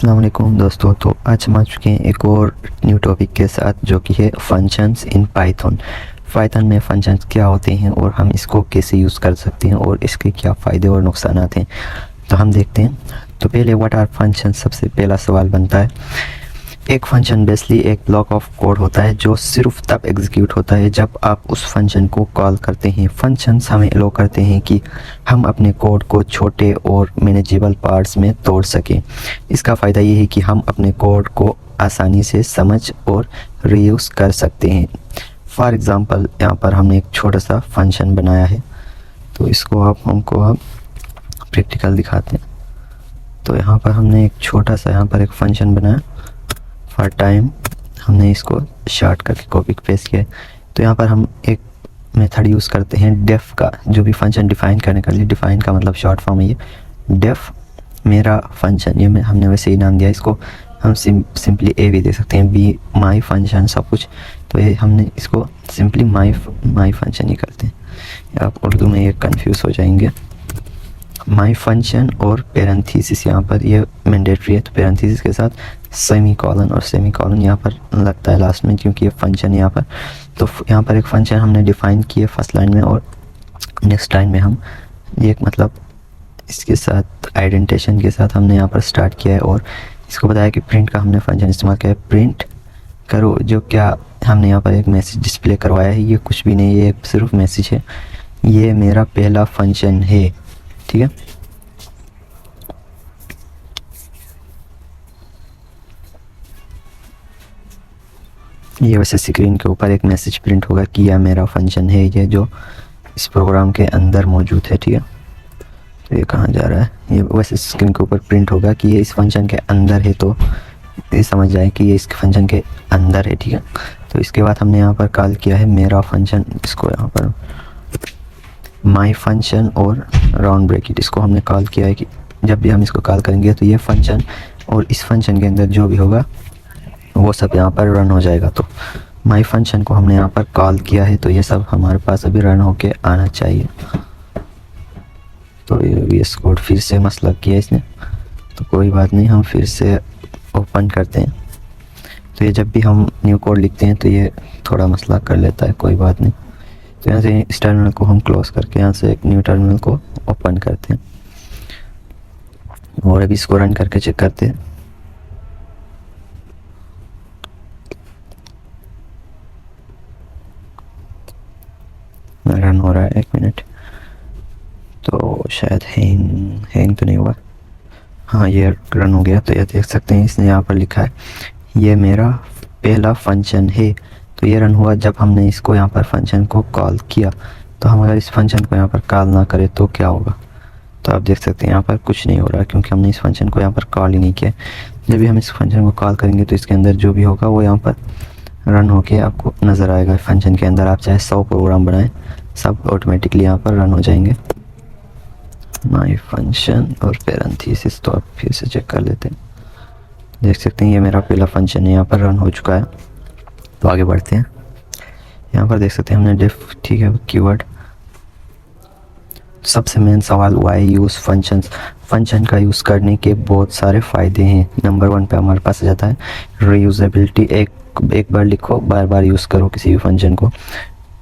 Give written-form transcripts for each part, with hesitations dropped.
अस्सलाम वालेकुम दोस्तों। तो आज हम आ चुके हैं एक और न्यू टॉपिक के साथ, जो कि है फंक्शंस इन पाइथन। पाइथन में फंक्शंस क्या होते हैं और हम इसको कैसे यूज़ कर सकते हैं और इसके क्या फ़ायदे और नुकसान हैं, तो हम देखते हैं। तो पहले व्हाट आर फंक्शंस, सबसे पहला सवाल बनता है। एक फंक्शन बेसिकली एक ब्लॉक ऑफ कोड होता है जो सिर्फ तब एग्जीक्यूट होता है जब आप उस फंक्शन को कॉल करते हैं। फंक्शंस हमें अलो करते हैं कि हम अपने कोड को छोटे और मैनेजेबल पार्ट्स में तोड़ सकें। इसका फ़ायदा ये है कि हम अपने कोड को आसानी से समझ और रीयूज़ कर सकते हैं। फॉर एग्ज़ाम्पल, यहाँ पर हमने एक छोटा सा फंक्शन बनाया है, तो इसको हमको प्रैक्टिकल दिखाते हैं। तो यहाँ पर हमने एक छोटा सा यहाँ पर एक फंक्शन बनाया फॉर टाइम। हमने इसको शॉर्ट करके कॉपी पेस्ट किया है। तो यहाँ पर हम एक मेथड यूज़ करते हैं डेफ का, जो भी फंक्शन डिफ़ाइन करने के लिए। डिफ़ाइन का मतलब शॉर्ट फॉर्म है ये डेफ मेरा फंक्शन। ये हमने वैसे ही नाम दिया इसको। हम सिंपली ए भी दे सकते हैं, बी माई फंक्शन सब कुछ। तो ये हमने इसको सिंपली माई फंक्शन ही करते हैं। आप उर्दू में ये कन्फ्यूज़ हो जाएंगे। माई फंक्शन और पैरेंथेसिस यहाँ पर ये मैंडेटरी है, तो पैरेंथेसिस के साथ सेमी कॉलन, और सेमी कॉलन यहाँ पर लगता है लास्ट में, क्योंकि ये फंक्शन यहाँ पर। तो यहाँ पर एक फंक्शन हमने डिफ़ाइन किए फर्स्ट लाइन में, और नेक्स्ट लाइन में हम ये मतलब इसके साथ आइडेंटिफिकेशन के साथ हमने यहाँ पर स्टार्ट किया है, और इसको बताया कि प्रिंट का हमने फंक्शन इस्तेमाल किया है। प्रिंट करो, जो क्या हमने यहाँ पर एक मैसेज डिस्प्ले करवाया है। ये कुछ भी नहीं, ये सिर्फ मैसेज है, ये मेरा पहला फंक्शन है, ठीक है। ये वैसे स्क्रीन के ऊपर एक मैसेज प्रिंट होगा कि यह मेरा फंक्शन है, ये जो इस प्रोग्राम के अंदर मौजूद है, ठीक है। तो ये कहाँ जा रहा है, ये वैसे स्क्रीन के ऊपर प्रिंट होगा कि ये इस फंक्शन के अंदर है, तो ये समझ जाए कि ये इस फंक्शन के अंदर है, ठीक है। तो इसके बाद हमने यहाँ पर कॉल किया है मेरा फंक्शन, इसको यहाँ पर माई फंक्शन और राउंड ब्रैकेट, इसको हमने कॉल किया है कि जब भी हम इसको कॉल करेंगे तो ये फंक्शन और इस फंक्शन के अंदर जो भी होगा वो सब यहाँ पर रन हो जाएगा। तो माई फंक्शन को हमने यहाँ पर कॉल किया है, तो ये सब हमारे पास अभी रन होके आना चाहिए। तो ये कोड फिर से मसला किया इसने, तो कोई बात नहीं, हम फिर से ओपन करते हैं। तो ये जब भी हम न्यू कोड लिखते हैं तो ये थोड़ा मसला कर लेता है, कोई बात नहीं। तो यहाँ से इस टर्मिनल को हम क्लोज करके यहाँ से एक न्यू टर्मिनल को ओपन करते हैं, और अभी इसको रन करके चेक करते हैं। रन हो रहा है, 1 मिनट। तो शायद हैंग तो नहीं हुआ, हाँ ये रन हो गया। तो ये देख सकते हैं, इसने यहाँ पर लिखा है ये मेरा पहला फंक्शन है। तो ये रन हुआ जब हमने इसको यहाँ पर फंक्शन को कॉल किया। तो हम अगर इस फंक्शन को यहाँ पर कॉल ना करें तो क्या होगा, तो आप देख सकते हैं यहाँ पर कुछ नहीं हो रहा, क्योंकि हमने इस फंक्शन को यहाँ पर कॉल ही नहीं किया। जब भी हम इस फंक्शन को कॉल करेंगे तो इसके अंदर जो भी होगा वो यहाँ पर रन होके आपको नज़र आएगा। फंक्शन के अंदर आप चाहे 100 प्रोग्राम बनाएं, सब ऑटोमेटिकली यहाँ पर रन हो जाएंगे। माई फंक्शन और पैरेंथेसिस, तो आप फिर से चेक कर लेते हैं। देख सकते हैं ये मेरा पहला फंक्शन है, यहाँ पर रन हो चुका है। तो आगे बढ़ते हैं। यहाँ पर देख सकते हैं हमने डिफ, ठीक है, कीवर्ड। सबसे मेन सवाल वाई यूज़ फंक्शंस। फंक्शन का यूज़ करने के बहुत सारे फ़ायदे हैं। नंबर 1 पे हमारे पास आ जाता है रीयूजेबिलिटी। एक बार लिखो, बार बार यूज़ करो किसी भी फंक्शन को।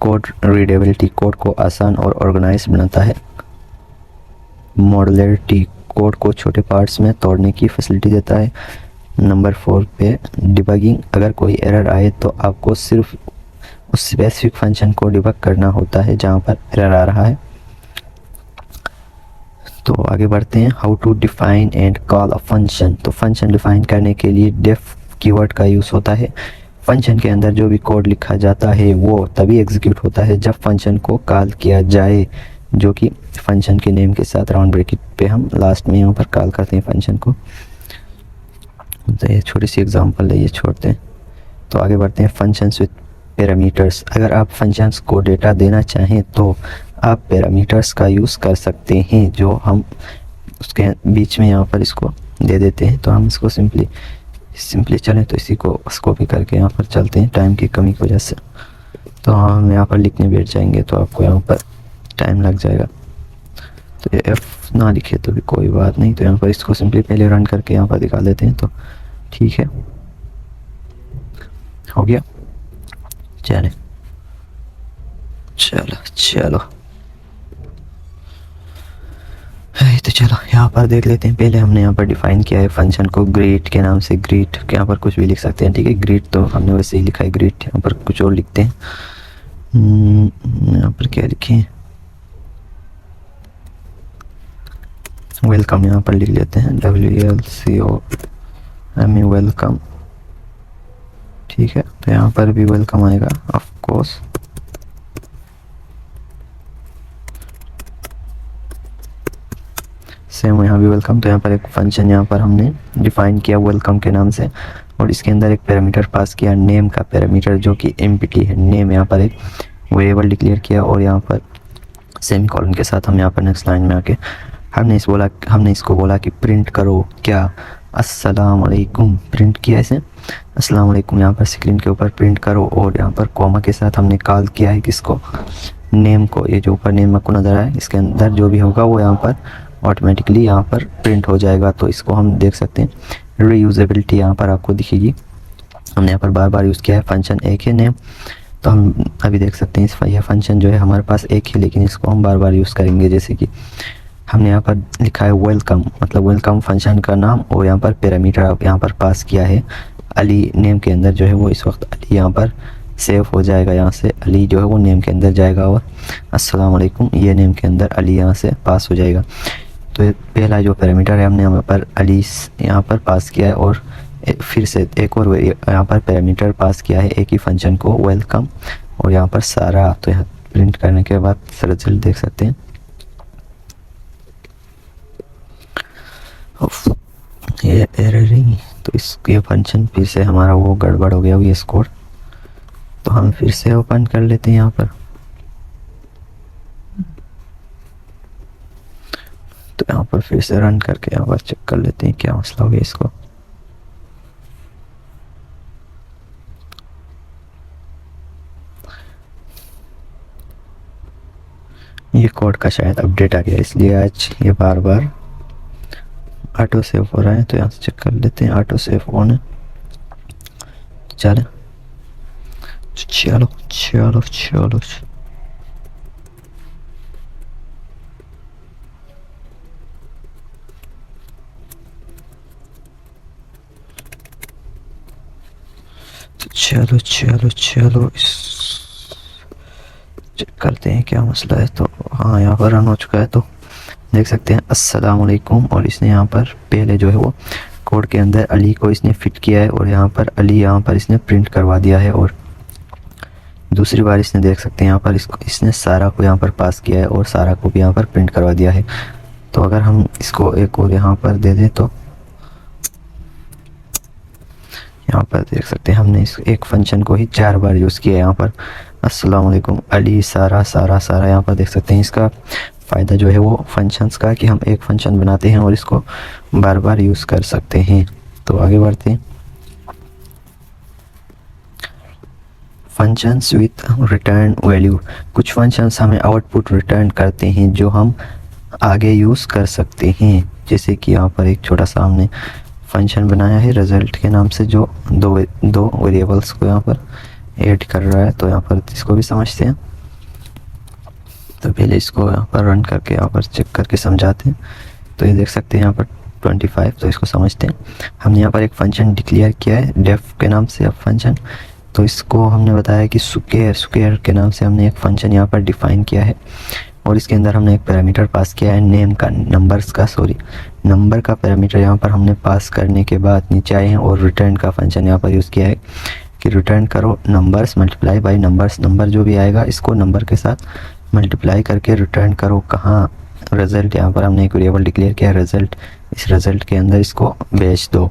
कोड रीडेबिलिटी, कोड को आसान और ऑर्गेनाइज बनाता है। मॉडुलरिटी, कोड को छोटे पार्ट्स में तोड़ने की फैसिलिटी देता है। नंबर 4 पे डिबगिंग, अगर कोई एरर आए तो आपको सिर्फ उस स्पेसिफिक फंक्शन को डिबग करना होता है जहाँ पर एरर आ रहा है। तो आगे बढ़ते हैं। How to define and call a function. तो फंक्शन डिफाइन करने के लिए डेफ कीवर्ड का यूज़ होता है। फंक्शन के अंदर जो भी कोड लिखा जाता है वो तभी एग्जीक्यूट होता है जब फंक्शन को कॉल किया जाए, जो कि फंक्शन के नेम के साथ राउंड ब्रैकेट पे हम लास्ट में यहाँ पर कॉल करते हैं फंक्शन को। तो ये छोटी सी एग्जांपल है, ये छोड़ते हैं। तो आगे बढ़ते हैं। फंक्शंस विद पैरामीटर्स, अगर आप फंक्शंस को डेटा देना चाहें तो आप पैरामीटर्स का यूज़ कर सकते हैं, जो हम उसके बीच में यहाँ पर इसको दे देते हैं। तो हम इसको सिंपली चलें तो इसी को कॉपी करके यहाँ पर चलते हैं, टाइम की कमी की वजह से। तो हम यहाँ पर लिखने बैठ जाएंगे तो आपको यहाँ पर टाइम लग जाएगा। तो ये एफ ना लिखे तो भी कोई बात नहीं, तो यहाँ पर इसको सिंपली पहले रन करके यहाँ पर दिखा देते हैं। तो ठीक है, हो गया। चले चलो चलो तो चलो यहाँ पर देख लेते हैं। पहले हमने यहाँ पर डिफाइन किया है फंक्शन को ग्रीट के नाम से। ग्रीट के यहाँ पर कुछ भी लिख सकते हैं, ठीक है। ग्रीट तो हमने वैसे ही लिखा है ग्रीट, यहाँ पर कुछ और लिखते हैं। यहाँ पर क्या लिखें, वेलकम यहाँ पर लिख लेते हैं, WELCOME, वेलकम, ठीक है। तो यहाँ पर भी वेलकम आएगा ऑफ कोर्स। सेम यहाँ भी वेलकम। तो यहाँ पर एक फंक्शन यहाँ पर हमने डिफाइन किया वेलकम के नाम से, और इसके अंदर एक पैरामीटर पास किया, नेम का पैरामीटर जो कि एम्प्टी है। नेम यहाँ पर एक वेरिएबल डिक्लेयर किया, और यहाँ पर सेमीकोलन के साथ हम यहाँ पर नेक्स्ट लाइन में आके हमने इसको बोला कि प्रिंट करो क्या, अस्सलाम वालेकुम। प्रिंट किया इसे अस्सलाम वालेकुम यहाँ पर स्क्रीन के ऊपर प्रिंट करो, और यहाँ पर कॉमा के साथ हमने कॉल किया है किसको, नेम को। ये जो ऊपर नेम आपको नज़र आए, इसके अंदर जो भी होगा वो यहाँ पर ऑटोमेटिकली यहाँ पर प्रिंट हो जाएगा। तो इसको हम देख सकते हैं, रीयूजेबिलिटी यहाँ पर आपको दिखेगी। हमने यहाँ पर बार बार यूज़ किया है, फंक्शन एक है नेम, तो हम अभी देख सकते हैं यह फंक्शन जो है हमारे पास एक है, लेकिन इसको हम बार बार यूज़ करेंगे। जैसे कि हमने यहाँ पर लिखा है वेलकम, मतलब वेलकम फंक्शन का नाम, और यहाँ पर पैरामीटर यहाँ पर पास किया है अली। नेम के अंदर जो है वो इस वक्त अली यहाँ पर सेव हो जाएगा, यहाँ से अली जो है वो नेम के अंदर जाएगा, और अस्सलाम वालेकुम ये नेम के अंदर अली यहाँ से पास हो जाएगा। तो पहला जो पैरामीटर है हमने यहाँ पर अली यहाँ पर पास किया है, और फिर से एक और यहाँ पर पैरामीटर पास किया है एक ही फंक्शन को, वेलकम, और यहाँ पर सारा। तो यहाँ प्रिंट करने के बाद रिजल्ट देख सकते हैं। ये एररिंग, तो ये फंक्शन फिर से हमारा वो गड़बड़ हो गया VS कोड। तो हम फिर से ओपन कर लेते हैं यहाँ पर। तो यहाँ पर फिर से रन करके यहाँ पर चेक कर लेते हैं क्या मसला हो गया इसको। ये कोड का शायद अपडेट आ गया, इसलिए आज ये बार बार ऑटो सेव हो रहा है। तो यहाँ से चेक कर लेते हैं, ऑटो सेव ऑन है। चलो चलो चलो चलो चलो चलो चलो इस चेक करते हैं क्या मसला है। तो हाँ, यहाँ पर रन हो चुका है। तो देख सकते हैं अस्सलाम वालेकुम, और इसने यहाँ पर पहले जो है वो कोड के अंदर अली को इसने फिट किया है, और यहाँ पर अली यहाँ पर इसने प्रिंट करवा दिया है। और दूसरी बार इसने देख सकते हैं यहाँ पर इसने सारा को यहाँ पर पास किया है, और सारा को भी यहाँ पर प्रिंट करवा दिया है। तो अगर हम इसको एक और यहाँ पर दे दें, तो यहाँ पर देख सकते हैं हमने इस एक फंक्शन को ही 4 बार यूज़ किया है। यहाँ पर अस्सलाम वालेकुम अली सारा सारा सारा, यहाँ पर देख सकते हैं। इसका फ़ायदा जो है वो फंक्शंस का, कि हम एक फंक्शन बनाते हैं और इसको बार बार यूज़ कर सकते हैं। तो आगे बढ़ते हैं। फंक्शंस विथ रिटर्न वैल्यू, कुछ फंक्शंस हमें आउटपुट रिटर्न करते हैं जो हम आगे यूज़ कर सकते हैं। जैसे कि यहाँ पर एक छोटा सा हमने फंक्शन बनाया है रिजल्ट के नाम से, जो दो वेरिएबल्स को यहाँ पर ऐड कर रहा है। तो यहाँ पर इसको भी समझते हैं। तो पहले इसको यहाँ पर रन करके यहाँ पर चेक करके समझाते हैं। तो ये देख सकते हैं यहाँ पर 25, तो इसको समझते हैं। हमने यहाँ पर एक फंक्शन डिक्लेयर किया है डेफ के नाम से फंक्शन। तो इसको हमने बताया कि स्क्वायर के नाम से हमने एक फंक्शन यहाँ पर डिफाइन किया है, और इसके अंदर हमने एक पैरामीटर पास किया है नेम का, नंबर का पैरामीटर यहाँ पर हमने पास करने के बाद नीचे आए हैं, और रिटर्न का फंक्शन यहाँ पर यूज़ किया है कि रिटर्न करो numbers multiply by numbers. Number जो भी आएगा इसको नंबर के साथ मल्टीप्लाई करके रिटर्न करो कहाँ, रिज़ल्ट। यहाँ पर हमने एक वेरिएबल डिक्लेयर किया है रिज़ल्ट, इस रिज़ल्ट के अंदर इसको भेज दो।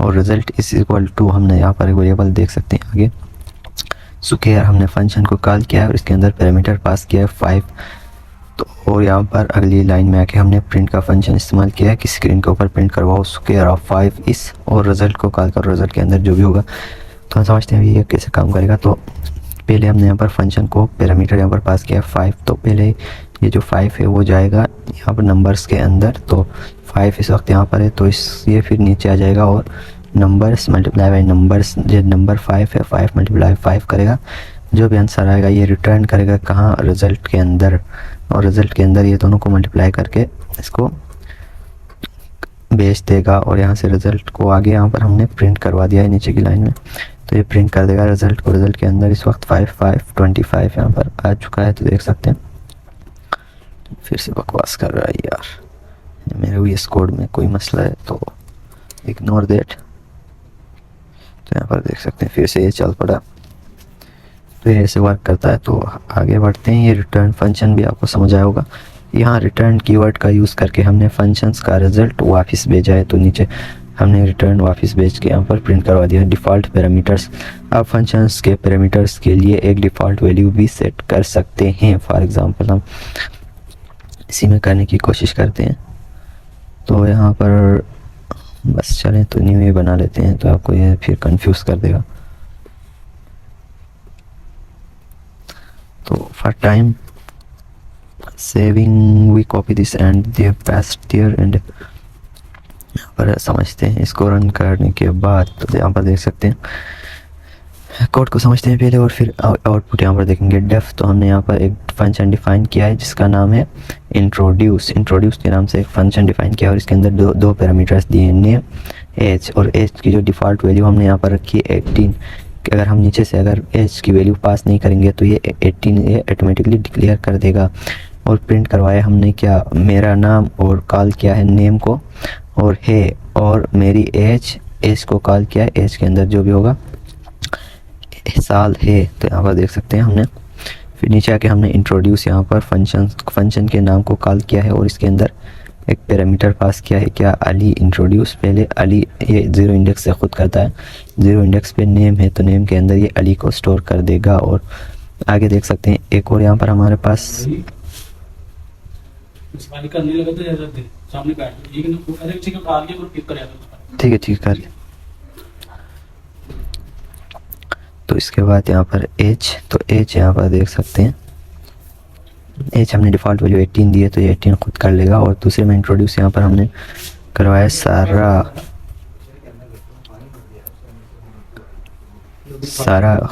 और रिज़ल्ट इज इक्वल टू, हमने यहाँ पर एक वेरिएबल देख सकते हैं आगे, स्क्वायर हमने फंक्शन को कॉल किया है और इसके अंदर पैरामीटर पास किया है 5। तो और यहाँ पर अगली लाइन में आके हमने प्रिंट का फंक्शन इस्तेमाल किया है कि स्क्रीन के ऊपर प्रिंट करवाओ स्क्वायर ऑफ 5 इस, और रिज़ल्ट को कॉल करो, रिज़ल्ट के अंदर जो भी होगा। तो हम समझते हैं ये कैसे काम करेगा। तो पहले हमने यहाँ पर फंक्शन को पैरामीटर यहाँ पर पास किया है 5। तो पहले ये जो 5 है वो जाएगा यहाँ पर नंबर्स के अंदर, तो 5 इस वक्त यहाँ पर है, तो ये फिर नीचे आ जाएगा और नंबर्स मल्टीप्लाई बाई नंबर्स, जो नंबर 5 है 5 मल्टीप्लाई 5 करेगा, जो भी आंसर आएगा ये रिटर्न करेगा कहाँ, रिज़ल्ट के अंदर, और रिज़ल्ट के अंदर ये दोनों को मल्टीप्लाई करके इसको भेज देगा। और यहाँ से रिज़ल्ट को आगे यहाँ पर हमने प्रिंट करवा दिया है नीचे की लाइन में, तो ये प्रिंट कर देगा रिज़ल्ट को। रिज़ल्ट के अंदर इस वक्त 5 5 25 यहाँ पर आ चुका है, तो देख सकते हैं। फिर से बकवास कर रहा है यार, मेरे भी इस कोड में कोई मसला है तो इग्नोर दैट। तो यहाँ पर देख सकते हैं फिर से ये चल पड़ा, तो ये ऐसे वर्क करता है। तो आगे बढ़ते हैं, ये रिटर्न फंक्शन भी आपको समझ आया होगा। यहाँ रिटर्न कीवर्ड का यूज़ करके हमने फंक्शंस का रिज़ल्ट वापस भेजा है, तो नीचे हमने रिटर्न वापस भेज के यहाँ पर प्रिंट करवा दिया। डिफ़ॉल्ट पैरामीटर्स, आप फंक्शंस के पैरामीटर्स के लिए एक डिफ़ॉल्ट वैल्यू भी सेट कर सकते हैं। फॉर एग्ज़ाम्पल हम इसी में करने की कोशिश करते हैं, तो यहाँ पर बस चलें तो न्यू ये बना लेते हैं, तो आपको ये फिर कंफ्यूज कर देगा। तो for time saving we copy this and they paste there, and यहाँ पर समझते हैं इसको रन करने के बाद। तो यहाँ पर देख सकते हैं कोड को समझते हैं पहले और फिर आउटपुट यहाँ पर देखेंगे। डेफ, तो हमने यहाँ पर एक फंक्शन डिफाइन किया है जिसका नाम है इंट्रोड्यूस। इंट्रोड्यूस के नाम से एक फंक्शन डिफाइन किया और इसके अंदर दो पैरामीटर्स दिए, नेम एज, और एज की जो डिफ़ॉल्ट वैल्यू हमने यहाँ पर रखी है 18। कि अगर हम नीचे से अगर एज की वैल्यू पास नहीं करेंगे तो ये 18 ये ऑटोमेटिकली डिक्लेयर कर देगा। और प्रिंट करवाया हमने क्या, मेरा नाम, और कॉल किया है नेम को, और है, और मेरी एज को कॉल किया है, एज के अंदर जो भी होगा साल है। तो यहाँ पर देख सकते हैं हमने फिर नीचे आके हमने इंट्रोड्यूस यहाँ पर फंक्शन के नाम को कॉल किया है और इसके अंदर एक पैरामीटर पास किया है क्या, अली। इंट्रोड्यूस पहले अली, ये 0 इंडेक्स से खुद करता है, 0 इंडेक्स पे नेम है तो नेम के अंदर ये अली को स्टोर कर देगा। और आगे देख सकते हैं एक और यहाँ पर हमारे पास ठीक है कर। तो इसके बाद यहाँ पर एज, तो एज यहाँ पर देख सकते हैं एज हमने डिफ़ॉल्ट वैल्यू 18 दी है तो ये 18 खुद कर लेगा। और दूसरे में इंट्रोड्यूस यहाँ पर हमने करवाया सारा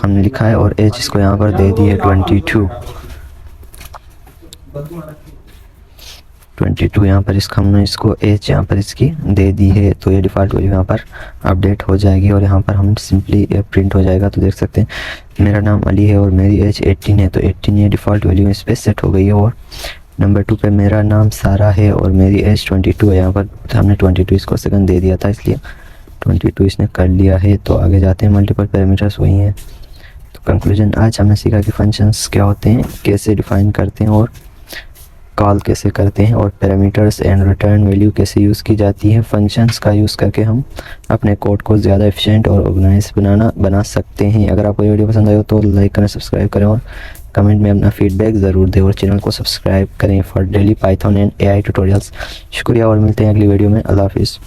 हमने लिखा है, और एज इसको यहाँ पर दे दी है 22 यहाँ पर इसका हमने इसको एज यहाँ पर इसकी दे दी है, तो ये डिफ़ॉल्ट वैल्यू यहाँ पर अपडेट हो जाएगी और यहाँ पर हम सिंपली प्रिंट हो जाएगा। तो देख सकते हैं मेरा नाम अली है और मेरी एज 18 है, तो 18 ये डिफ़ॉल्ट वैल्यू इस पर सेट हो गई है। और नंबर 2 पे मेरा नाम सारा है और मेरी एज 22 है, यहाँ पर हमने 22 इसको सेकंड दे दिया था इसलिए 22 इसने कर लिया है। तो आगे जाते हैं, मल्टीपल पैरामीटर्स वही हैं। तो कंक्लूजन, आज हमने सीखा कि फंक्शंस क्या होते हैं, कैसे डिफ़ाइन करते हैं और कॉल कैसे करते हैं, और पैरामीटर्स एंड रिटर्न वैल्यू कैसे यूज़ की जाती है। फंक्शंस का यूज़ करके हम अपने कोड को ज़्यादा एफिशिएंट और ऑर्गेनाइज बना सकते हैं। अगर आपको ये वीडियो पसंद आए तो लाइक करें, सब्सक्राइब करें और कमेंट में अपना फीडबैक ज़रूर दें, और चैनल को सब्सक्राइब करें for daily Python and AI tutorials. शुक्रिया और मिलते हैं अगली वीडियो में। अल्लाह हाफिज़।